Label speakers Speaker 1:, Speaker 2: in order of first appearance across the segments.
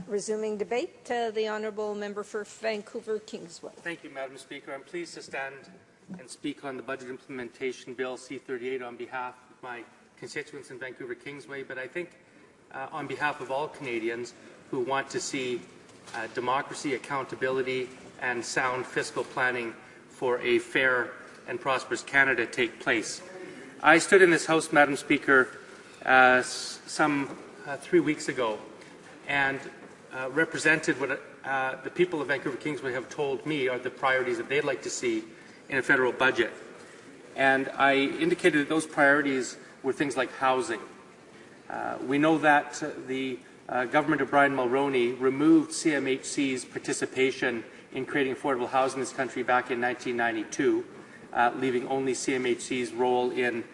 Speaker 1: Resuming debate, the honourable member for Vancouver Kingsway.
Speaker 2: Thank you, Madam Speaker. I'm pleased to stand and speak on the Budget Implementation Bill C-38 on behalf of my constituents in Vancouver Kingsway, but I think on behalf of all Canadians who want to see democracy, accountability and sound fiscal planning for a fair and prosperous Canada take place. I stood in this House, Madam Speaker, some 3 weeks ago and represented what the people of Vancouver Kingsway have told me are the priorities that they'd like to see in a federal budget. And I indicated that those priorities were things like housing. We know that the government of Brian Mulroney removed CMHC's participation in creating affordable housing in this country back in 1992, leaving only CMHC's role in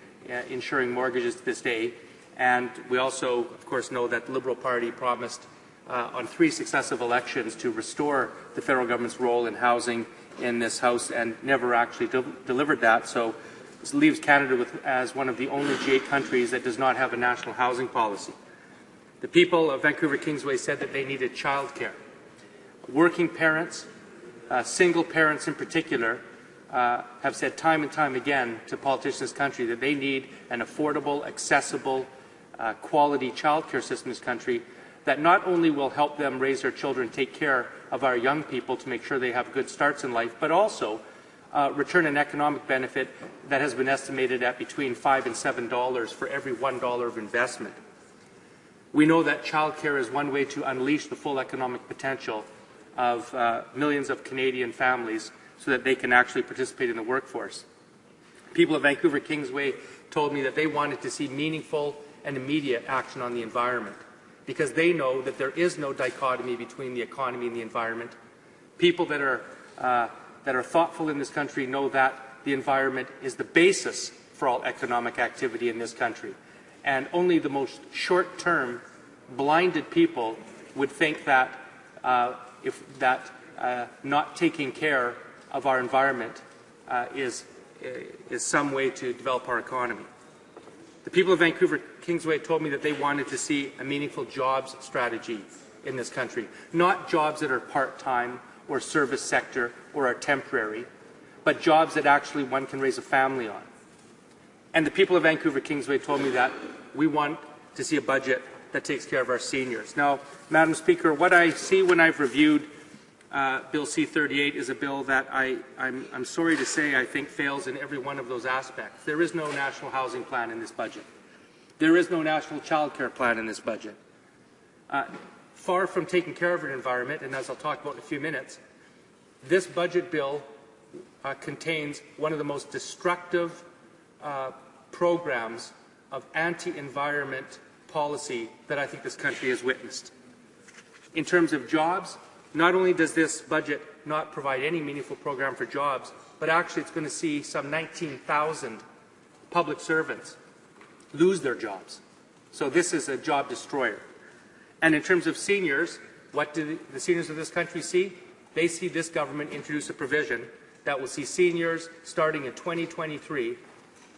Speaker 2: insuring mortgages to this day. And we also, of course, know that the Liberal Party promised on 3 successive elections to restore the federal government's role in housing in this House and never actually delivered that. So this leaves Canada as one of the only G8 countries that does not have a national housing policy. The people of Vancouver Kingsway said that they needed childcare. Working parents, single parents in particular, have said time and time again to politicians in this country that they need an affordable, accessible, quality childcare system in this country that not only will help them raise their children, take care of our young people to make sure they have good starts in life, but also return an economic benefit that has been estimated at between $5 and $7 for every $1 of investment. We know that childcare is one way to unleash the full economic potential of millions of Canadian families so that they can actually participate in the workforce. People of Vancouver Kingsway told me that they wanted to see meaningful and immediate action on the environment because they know that there is no dichotomy between the economy and the environment. People that are thoughtful in this country know that the environment is the basis for all economic activity in this country. And only the most short-term, blinded people would think that not taking care of our environment is some way to develop our economy. The people of Vancouver Kingsway told me that they wanted to see a meaningful jobs strategy in this country, not jobs that are part-time or service sector or are temporary, but jobs that actually one can raise a family on. And the people of Vancouver Kingsway told me that we want to see a budget that takes care of our seniors. Now, Madam Speaker, what I see when I've reviewed Bill C-38 is a bill that I'm sorry to say I think fails in every one of those aspects. There is no national housing plan in this budget. There is no national child care plan in this budget. Far from taking care of an environment, and as I'll talk about in a few minutes, this budget bill contains one of the most destructive programs of anti-environment policy that I think this country has witnessed. In terms of jobs, not only does this budget not provide any meaningful program for jobs, but actually it's going to see some 19,000 public servants lose their jobs. So this is a job destroyer. And in terms of seniors, what do the seniors of this country see? They see this government introduce a provision that will see seniors starting in 2023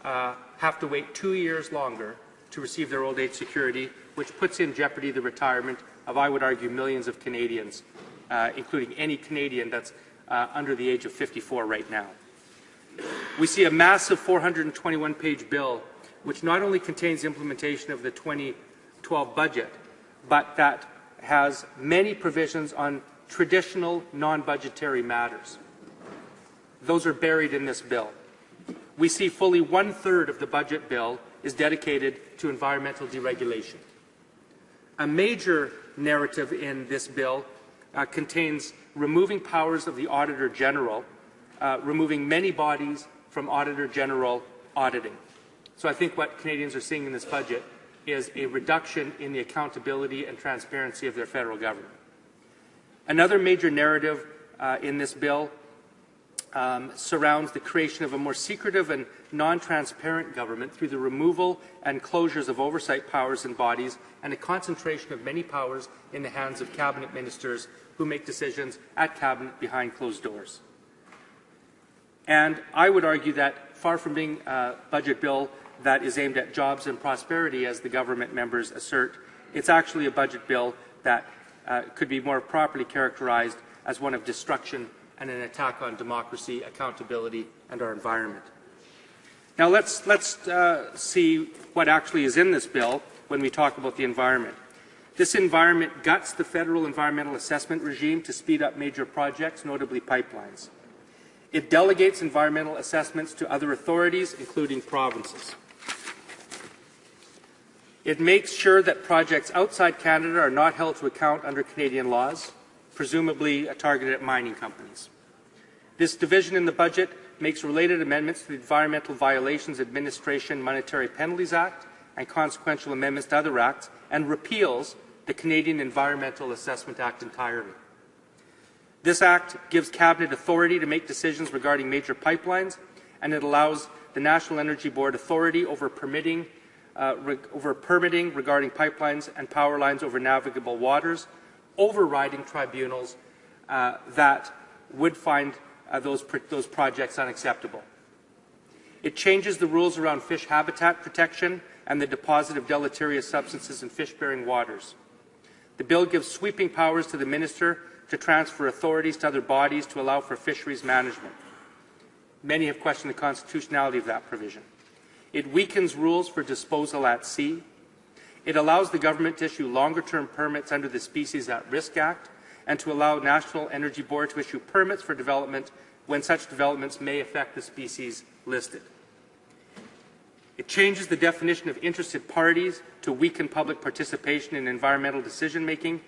Speaker 2: have to wait 2 years longer to receive their old age security, which puts in jeopardy the retirement of, I would argue, millions of Canadians, including any Canadian that's under the age of 54 right now. We see a massive 421-page bill which not only contains implementation of the 2012 budget, but that has many provisions on traditional non-budgetary matters. Those are buried in this bill. We see fully 1/3 of the budget bill is dedicated to environmental deregulation. A major narrative in this bill contains removing powers of the Auditor General, removing many bodies from Auditor General auditing. So I think what Canadians are seeing in this budget is a reduction in the accountability and transparency of their federal government. Another major narrative in this bill surrounds the creation of a more secretive and non-transparent government through the removal and closures of oversight powers and bodies and a concentration of many powers in the hands of cabinet ministers who make decisions at cabinet behind closed doors. And I would argue that far from being a budget bill that is aimed at jobs and prosperity, as the government members assert, it's actually a budget bill that could be more properly characterized as one of destruction and an attack on democracy, accountability, and our environment. Now let's see what actually is in this bill when we talk about the environment. This environment guts the federal environmental assessment regime to speed up major projects, notably pipelines. It delegates environmental assessments to other authorities, including provinces. It makes sure that projects outside Canada are not held to account under Canadian laws, presumably targeted at mining companies. This division in the budget makes related amendments to the Environmental Violations Administration Monetary Penalties Act and consequential amendments to other acts, and repeals the Canadian Environmental Assessment Act entirely. This Act gives Cabinet authority to make decisions regarding major pipelines, and it allows the National Energy Board authority over permitting regarding pipelines and power lines over navigable waters, overriding tribunals that would find those projects unacceptable. It changes the rules around fish habitat protection and the deposit of deleterious substances in fish-bearing waters. The bill gives sweeping powers to the Minister to transfer authorities to other bodies to allow for fisheries management. Many have questioned the constitutionality of that provision. It weakens rules for disposal at sea. It allows the government to issue longer-term permits under the Species at Risk Act and to allow National Energy Board to issue permits for development when such developments may affect the species listed. It changes the definition of interested parties to weaken public participation in environmental decision-making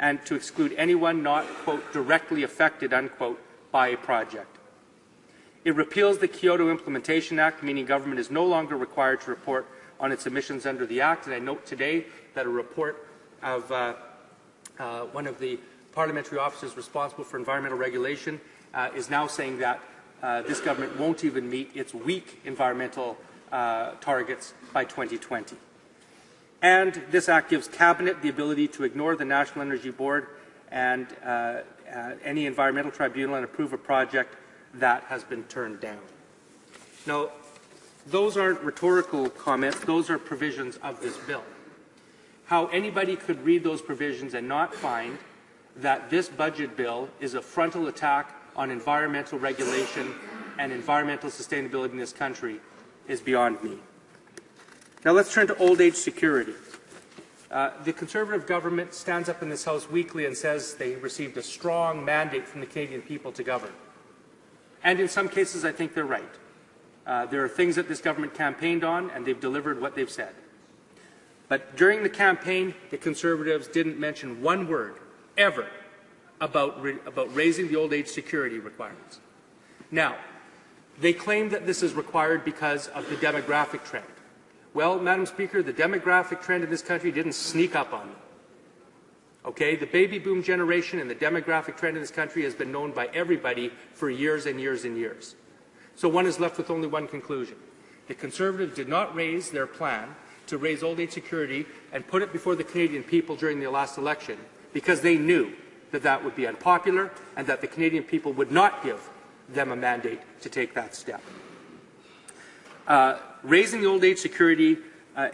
Speaker 2: and to exclude anyone not, quote, directly affected, unquote, by a project. It repeals the Kyoto Implementation Act, meaning government is no longer required to report on its emissions under the Act. And I note today that a report of one of the parliamentary officers responsible for environmental regulation is now saying that this government won't even meet its weak environmental targets by 2020. And this Act gives Cabinet the ability to ignore the National Energy Board and any environmental tribunal and approve a project that has been turned down. Now, those aren't rhetorical comments, those are provisions of this bill. How anybody could read those provisions and not find that this budget bill is a frontal attack on environmental regulation and environmental sustainability in this country is beyond me. Now let's turn to old age security. The Conservative government stands up in this House weekly and says they received a strong mandate from the Canadian people to govern. And in some cases, I think they're right. There are things that this government campaigned on, and they've delivered what they've said. But during the campaign, the Conservatives didn't mention one word, ever, about raising the old age security requirements. Now, they claim that this is required because of the demographic trend. Well, Madam Speaker, the demographic trend in this country didn't sneak up on them. Okay, the baby boom generation and the demographic trend in this country has been known by everybody for years and years and years. So one is left with only one conclusion. The Conservatives did not raise their plan to raise old age security and put it before the Canadian people during the last election because they knew that that would be unpopular and that the Canadian people would not give them a mandate to take that step. Raising the old age security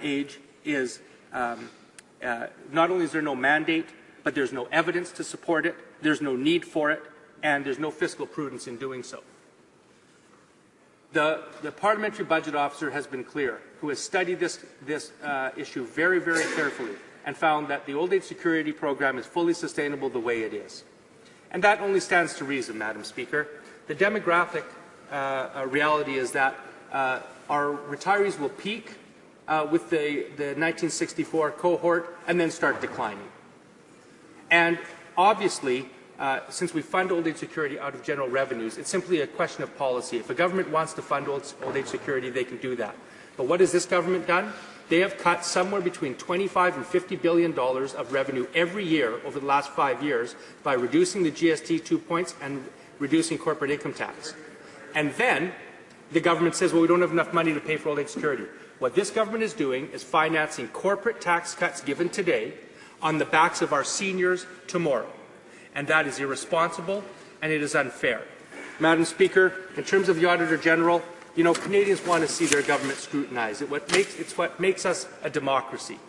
Speaker 2: age is not only is there no mandate, but there's no evidence to support it, there's no need for it, and there's no fiscal prudence in doing so. The parliamentary budget officer has been clear, who has studied this issue very, very carefully and found that the old age security program is fully sustainable the way it is. And that only stands to reason, Madam Speaker. The demographic reality is that our retirees will peak with the 1964 cohort and then start declining. And obviously, since we fund old age security out of general revenues, it's simply a question of policy. If a government wants to fund old age security, they can do that. But what has this government done? They have cut somewhere between $25 and $50 billion of revenue every year over the last 5 years by reducing the GST 2 points and reducing corporate income tax. And then the government says, well, we don't have enough money to pay for old age security. What this government is doing is financing corporate tax cuts given today on the backs of our seniors tomorrow. And that is irresponsible and it is unfair. Madam Speaker, in terms of the Auditor General, you know, Canadians want to see their government scrutinized. It's what makes us a democracy.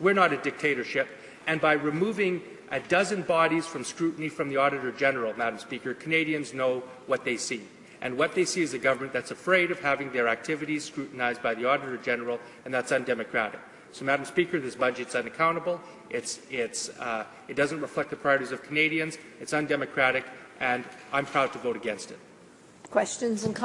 Speaker 2: We're not a dictatorship. And by removing a dozen bodies from scrutiny from the Auditor General, Madam Speaker, Canadians know what they see. And what they see is a government that's afraid of having their activities scrutinized by the Auditor General, and that's undemocratic. So, Madam Speaker, this budget's unaccountable. It doesn't reflect the priorities of Canadians. It's undemocratic, and I'm proud to vote against it.
Speaker 1: Questions and comments?